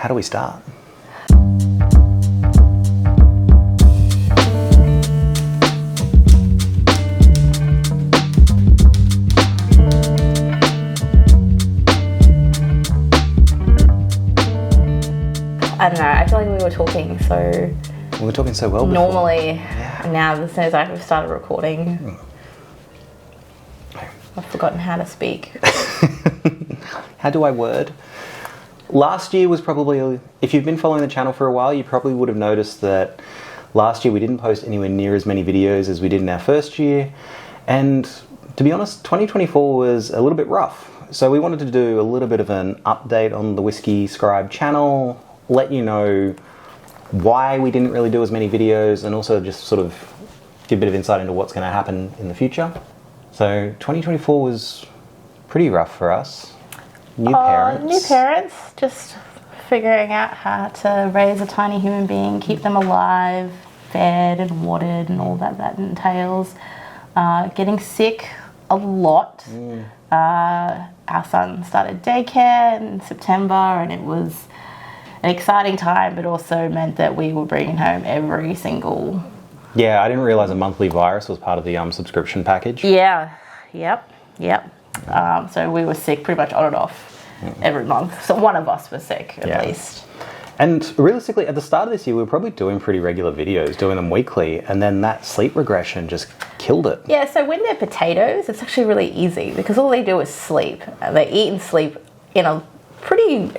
how do we start? I don't know, I feel like we were talking so... We were talking so well before. Normally, Yeah. now as soon as I've started recording, I've forgotten how to speak. How do I word? Last year was probably, if you've been following the channel for a while, you probably would have noticed that last year we didn't post anywhere near as many videos as we did in our first year. And to be honest, 2024 was a little bit rough. So we wanted to do a little bit of an update on the Whisky Scribe channel, let you know why we didn't really do as many videos, and also just sort of give a bit of insight into what's going to happen in the future. So 2024 was pretty rough for us. New parents, just figuring out how to raise a tiny human being, keep them alive, fed and watered and all that entails. Getting sick a lot. Our son started daycare in September, and it was an exciting time, but also meant that we were bringing home every single... Yeah, I didn't realise a monthly virus was part of the subscription package. Yeah, yep. So we were sick pretty much on and off every month. So one of us was sick, at least. And realistically, at the start of this year, we were probably doing pretty regular videos, doing them weekly, and then that sleep regression just killed it. Yeah, so when they're potatoes, it's actually really easy because all they do is sleep. They eat and sleep in a pretty,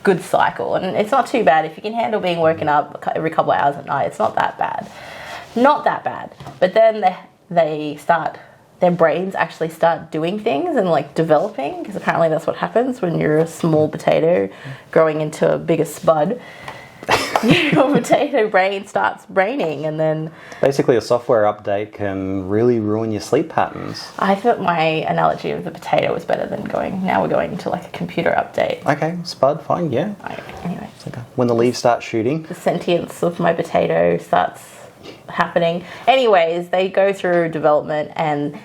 good cycle, and it's not too bad. If you can handle being woken up every couple of hours at night, it's not that bad. Not that bad. But then their brains actually start doing things and developing, because apparently that's what happens when you're a small potato growing into a bigger spud. Your potato brain starts braining, and then... Basically, a software update can really ruin your sleep patterns. I thought my analogy of the potato was better than now we're going to a computer update. Okay, spud, fine, yeah. Anyway. Okay. When the leaves start shooting. The sentience of my potato starts happening. Anyways, they go through development and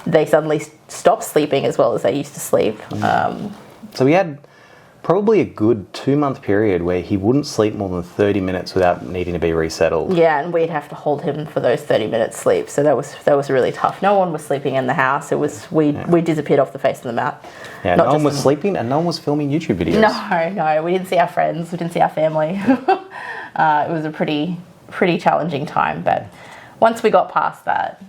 they suddenly stop sleeping as well as they used to sleep. So we had probably a good 2-month period where he wouldn't sleep more than 30 minutes without needing to be resettled. Yeah, and we'd have to hold him for those 30 minutes sleep. So that was really tough. No one was sleeping in the house. It was we disappeared off the face of the map. Yeah, no one was sleeping and no one was filming YouTube videos. No, we didn't see our friends. We didn't see our family. It was a pretty challenging time, but once we got past that,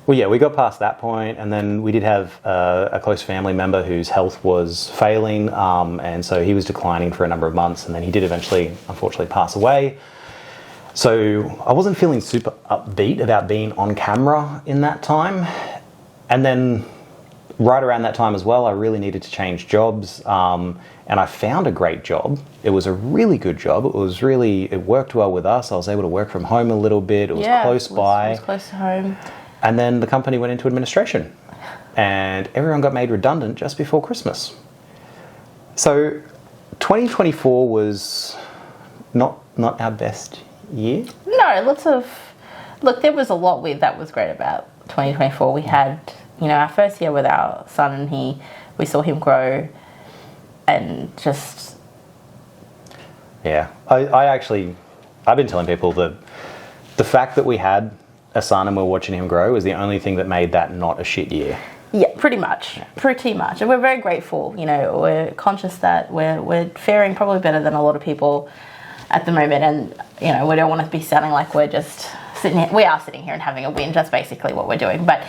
Well, yeah, we got past that point, and then we did have a close family member whose health was failing, and so he was declining for a number of months, and then he did eventually, unfortunately, pass away. So I wasn't feeling super upbeat about being on camera in that time. And then right around that time as well, I really needed to change jobs, and I found a great job. It was a really good job. It worked well with us. I was able to work from home a little bit. It was close by. It was close to home. And then the company went into administration and everyone got made redundant just before Christmas. So 2024 was not our best year. No, there was a lot that was great about 2024. We had, our first year with our son, and we saw him grow, and just... Yeah, I've been telling people that the fact that we had a son and we're watching him grow is the only thing that made that not a shit year. Yeah, pretty much. And we're very grateful. We're conscious that we're faring probably better than a lot of people at the moment, and we don't want to be sounding like we're just sitting here. We are sitting here and having a whinge. That's basically what we're doing. But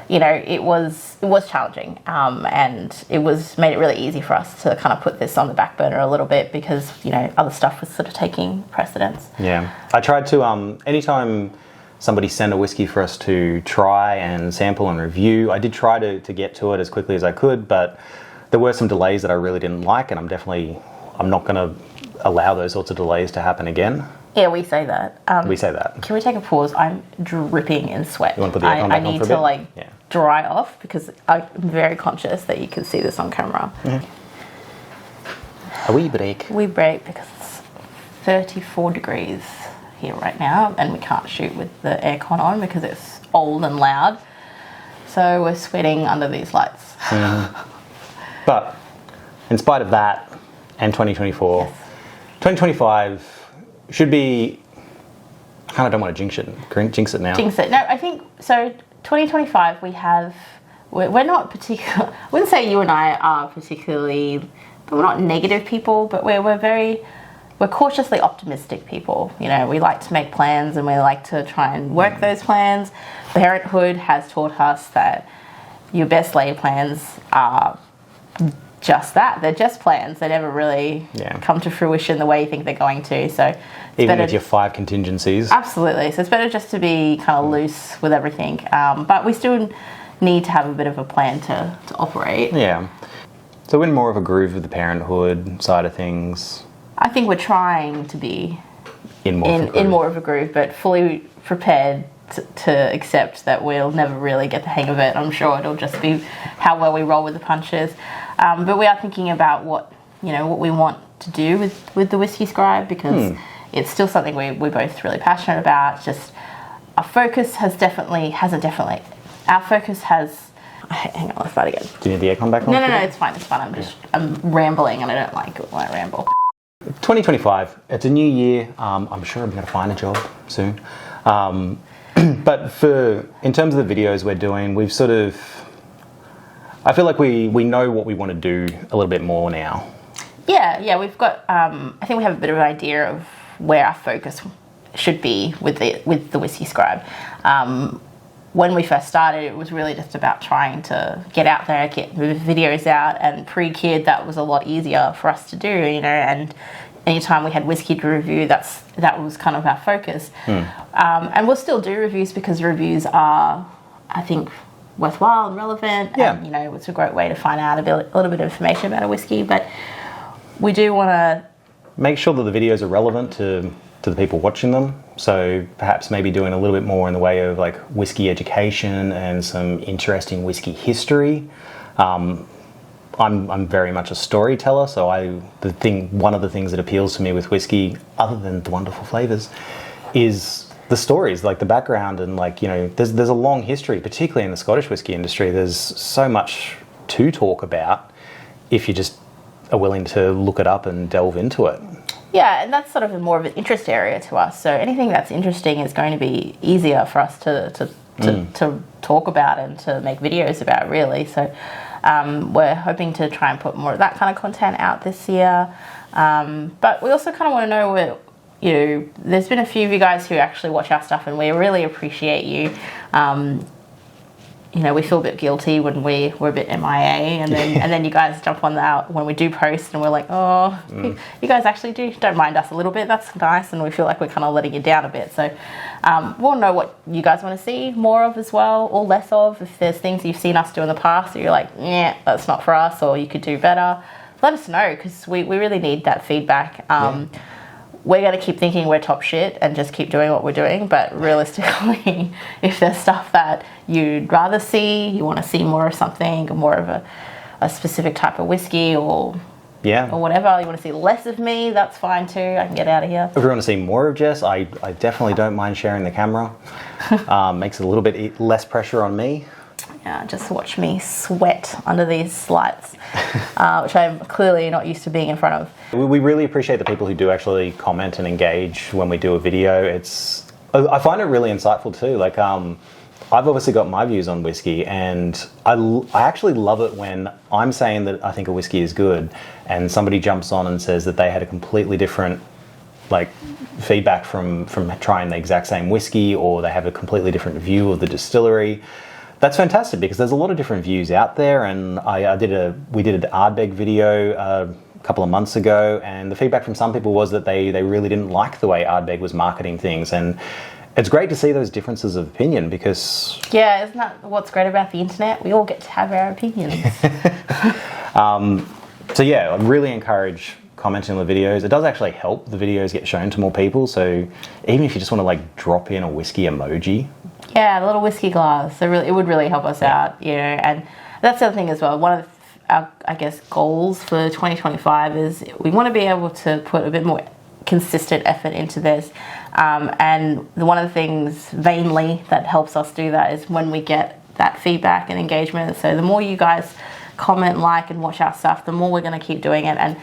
it was challenging, and it made it really easy for us to kind of put this on the back burner a little bit because other stuff was sort of taking precedence. Yeah, I tried to anytime somebody sent a whiskey for us to try and sample and review, I did try to get to it as quickly as I could, but there were some delays that I really didn't like, and I'm not going to allow those sorts of delays to happen again. Yeah, we say that. We say that. Can we take a pause? I'm dripping in sweat. You want to put the aircon back on for a bit? I need to dry off because I'm very conscious that you can see this on camera. A wee break. We break because it's 34 degrees here right now, and we can't shoot with the aircon on because it's old and loud. So we're sweating under these lights. But in spite of that, and 2024. Yes. 2025 should be. I kind of don't want to jinx it now. Jinx it. No, I think so. 2025, we're not particular. I wouldn't say you and I are particularly. We're not negative people, but we're cautiously optimistic people. You know, we like to make plans and we like to try and work those plans. Parenthood has taught us that your best laid plans are just that. They're just plans. They never really come to fruition the way you think they're going to. So even with your 5 contingencies. Absolutely. So it's better just to be kind of loose with everything. But we still need to have a bit of a plan to operate. Yeah. So we're in more of a groove with the parenthood side of things. I think we're trying to be in more of a groove, but fully prepared to accept that we'll never really get the hang of it. I'm sure it'll just be how well we roll with the punches. But we are thinking about what we want to do with the Whisky Scribe, because it's still something we're both really passionate about. Just our focus has our focus has. Hang on, let's start again. Do you need the aircon back on? No, it's fine. I'm rambling and I don't like it when I ramble. 2025, it's a new year. I'm sure I'm going to find a job soon. But in terms of the videos we're doing, we've sort of, I feel like we know what we want to do a little bit more now. Yeah, we've got, I think we have a bit of an idea of where our focus should be with the Whisky Scribe. When we first started, it was really just about trying to get out there, get the videos out, and pre-kid, that was a lot easier for us to do, and anytime we had whiskey to review, that was kind of our focus. And we'll still do reviews because reviews are, I think, worthwhile and relevant, and it's a great way to find out a little bit of information about a whiskey, but we do want to make sure that the videos are relevant to the people watching them. So perhaps maybe doing a little bit more in the way of like whiskey education and some interesting whiskey history. I'm very much a storyteller, so one of the things that appeals to me with whiskey, other than the wonderful flavors, is the stories, like the background, and there's a long history, particularly in the Scottish whiskey industry. There's so much to talk about if you just are willing to look it up and delve into it. Yeah, and that's sort of more of an interest area to us. So anything that's interesting is going to be easier for us to talk about and to make videos about, really. So we're hoping to try and put more of that kind of content out this year. But we also kind of want to know there's been a few of you guys who actually watch our stuff, and we really appreciate you. We feel a bit guilty when we're a bit MIA, and then you guys jump on that when we do post, and we're like, you guys actually don't mind us a little bit. That's nice, and we feel like we're kind of letting you down a bit. So we'll know what you guys want to see more of as well, or less of. If there's things you've seen us do in the past that you're like, yeah, that's not for us, or you could do better, let us know, because we really need that feedback. We're going to keep thinking we're top shit and just keep doing what we're doing, but realistically, if there's stuff that you'd rather see, you want to see more of something, or more of a specific type of whiskey, or whatever, you want to see less of me, that's fine too. I can get out of here. If you want to see more of Jess, I definitely don't mind sharing the camera. Makes it a little bit less pressure on me. Yeah, just watch me sweat under these lights, which I'm clearly not used to being in front of. We really appreciate the people who do actually comment and engage when we do a video. I find it really insightful too. Like, I've obviously got my views on whiskey, and I actually love it when I'm saying that I think a whiskey is good, and somebody jumps on and says that they had a completely different feedback from trying the exact same whiskey, or they have a completely different view of the distillery. That's fantastic, because there's a lot of different views out there, and we did an Ardbeg video a couple of months ago, and the feedback from some people was that they really didn't like the way Ardbeg was marketing things, and it's great to see those differences of opinion, because isn't that what's great about the internet? We all get to have our opinions. So I really encourage commenting on the videos. It does actually help the videos get shown to more people, so even if you just want to drop in a whiskey emoji. Yeah, a little whiskey glass. So it would really help us out, and that's the other thing as well. One of our, goals for 2025 is we want to be able to put a bit more consistent effort into this. And one of the things, vainly, that helps us do that is when we get that feedback and engagement. So the more you guys comment, and watch our stuff, the more we're going to keep doing it. And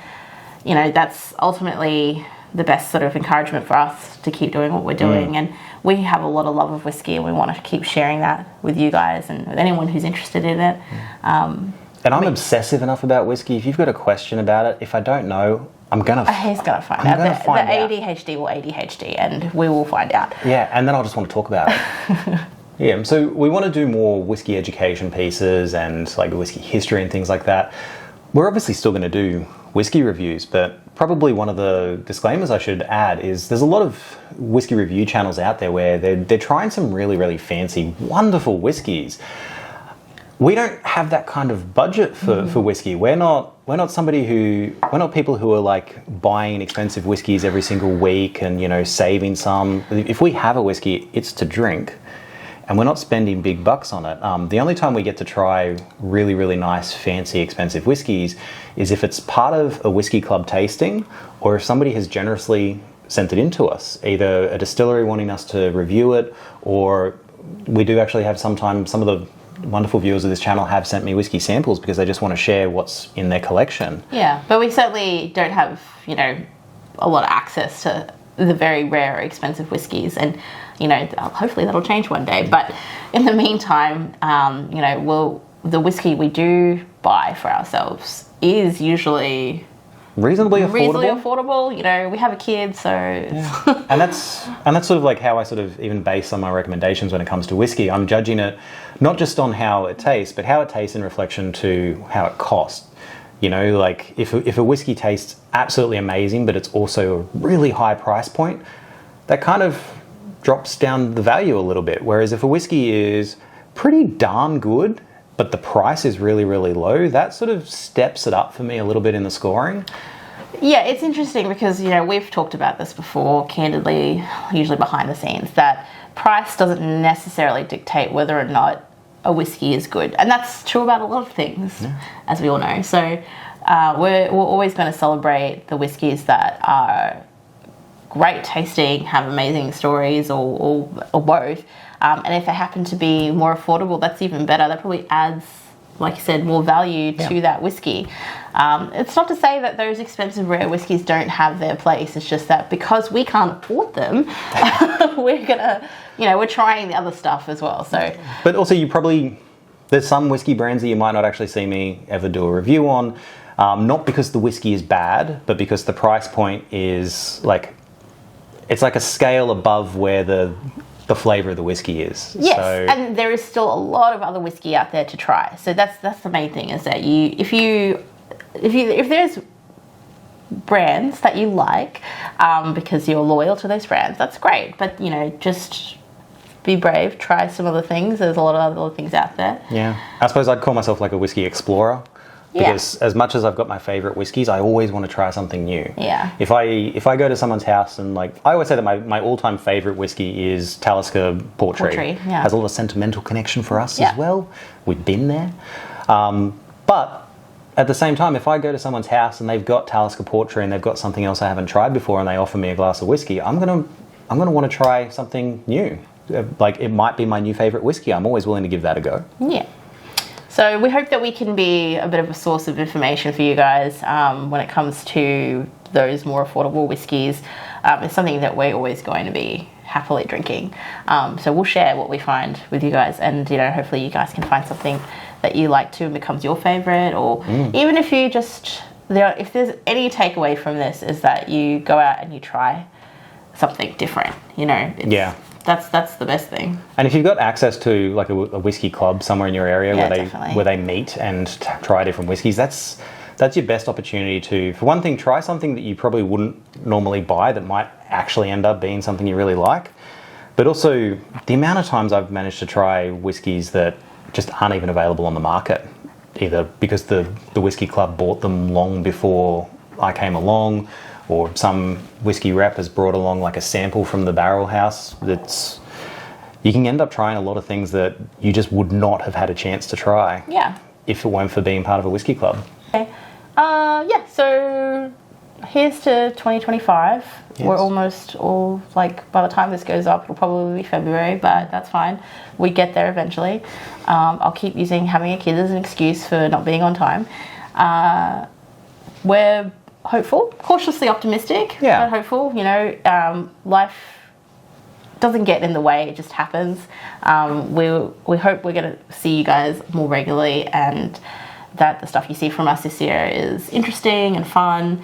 you know, that's ultimately the best sort of encouragement for us to keep doing what we're doing. And we have a lot of love of whiskey, and we want to keep sharing that with you guys and with anyone who's interested in it. And I'm obsessive enough about whiskey. If you've got a question about it, if I don't know, he's gonna find out. The ADHD will ADHD, and we will find out. Yeah, and then I'll just want to talk about it. Yeah, so we want to do more whiskey education pieces and like whiskey history and things like that. We're obviously still going to do whiskey reviews, but probably one of the disclaimers I should add is there's a lot of whiskey review channels out there where they're trying some really, really fancy, wonderful whiskies. We don't have that kind of budget for whiskey. We're not people who are like buying expensive whiskies every single week and, you know, saving some. If we have a whiskey, it's to drink, and we're not spending big bucks on it. The only time we get to try really, really nice, fancy, expensive whiskies is if it's part of a whiskey club tasting, or if somebody has generously sent it in to us, either a distillery wanting us to review it, or we do actually have sometimes some of the wonderful viewers of this channel have sent me whiskey samples because they just want to share what's in their collection. Yeah, but we certainly don't have, you know, a lot of access to the very rare or expensive whiskies, and, you know, hopefully that'll change one day. But in the meantime, you know, the whiskey we do buy for ourselves is usually reasonably affordable. You know, we have a kid, so yeah. and that's sort of like how I sort of even base on my recommendations when it comes to whiskey. I'm judging it not just on how it tastes, but how it tastes in reflection to how it costs. You know, like if a whiskey tastes absolutely amazing, but it's also a really high price point, that kind of drops down the value a little bit. Whereas if a whiskey is pretty darn good, but the price is really, really low, that sort of steps it up for me a little bit in the scoring. Yeah, it's interesting because, you know, we've talked about this before, candidly, usually behind the scenes, that price doesn't necessarily dictate whether or not a whiskey is good. And that's true about a lot of things, as we all know. So we're always going to celebrate the whiskies that are great tasting, have amazing stories, or both. And if they happen to be more affordable, that's even better. That probably adds, like you said, more value to that whiskey. It's not to say that those expensive rare whiskies don't have their place. It's just that because we can't afford them, we're gonna, you know, we're trying the other stuff as well. So, but also there's some whiskey brands that you might not actually see me ever do a review on, not because the whiskey is bad, but because the price point is like, it's like a scale above where the flavour of the whiskey is. Yes, so, and there is still a lot of other whiskey out there to try. So that's the main thing, is that if there's brands that you like, because you're loyal to those brands, that's great. But, you know, just be brave, try some other things. There's a lot of other things out there. Yeah, I suppose I'd call myself like a whiskey explorer. Because as much as I've got my favourite whiskies, I always want to try something new. Yeah. If I go to someone's house and, like, I always say that my all-time favourite whiskey is Talisker Portree. Yeah. Has a lot of sentimental connection for us as well. We've been there. But at the same time, if I go to someone's house and they've got Talisker Portree and they've got something else I haven't tried before and they offer me a glass of whiskey, I'm gonna want to try something new. Like, it might be my new favourite whiskey. I'm always willing to give that a go. Yeah. So we hope that we can be a bit of a source of information for you guys when it comes to those more affordable whiskies. It's something that we're always going to be happily drinking. So we'll share what we find with you guys, and, you know, hopefully you guys can find something that you like to and becomes your favourite, or even if you just, if there's any takeaway from this, is that you go out and you try something different, you know. That's the best thing. And if you've got access to like a whiskey club somewhere in your area where they meet and try different whiskies, that's your best opportunity to, for one thing, try something that you probably wouldn't normally buy that might actually end up being something you really like. But also, the amount of times I've managed to try whiskies that just aren't even available on the market, either because the whiskey club bought them long before I came along, or some whiskey rep has brought along like a sample from the barrel house. You can end up trying a lot of things that you just would not have had a chance to try. Yeah. If it weren't for being part of a whiskey club. Okay. So here's to 2025. Yes. We're almost all, like, by the time this goes up, it'll probably be February, but that's fine. We get there eventually. I'll keep using having a kid as an excuse for not being on time. We're hopeful, cautiously optimistic, Yeah. but hopeful. You know, life doesn't get in the way; it just happens. We hope we're going to see you guys more regularly, and that the stuff you see from us this year is interesting and fun.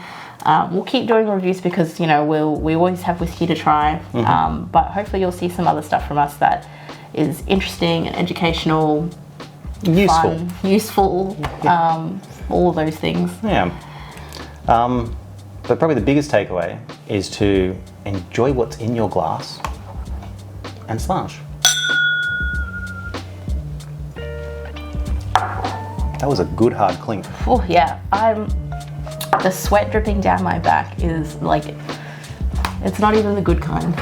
We'll keep doing reviews because, you know, we always have whiskey to try. But hopefully you'll see some other stuff from us that is interesting and educational, Useful. fun, useful, all of those things. Yeah. But probably the biggest takeaway is to enjoy what's in your glass and slash. That was a good hard clink. Oh yeah, the sweat dripping down my back is like, it's not even the good kind.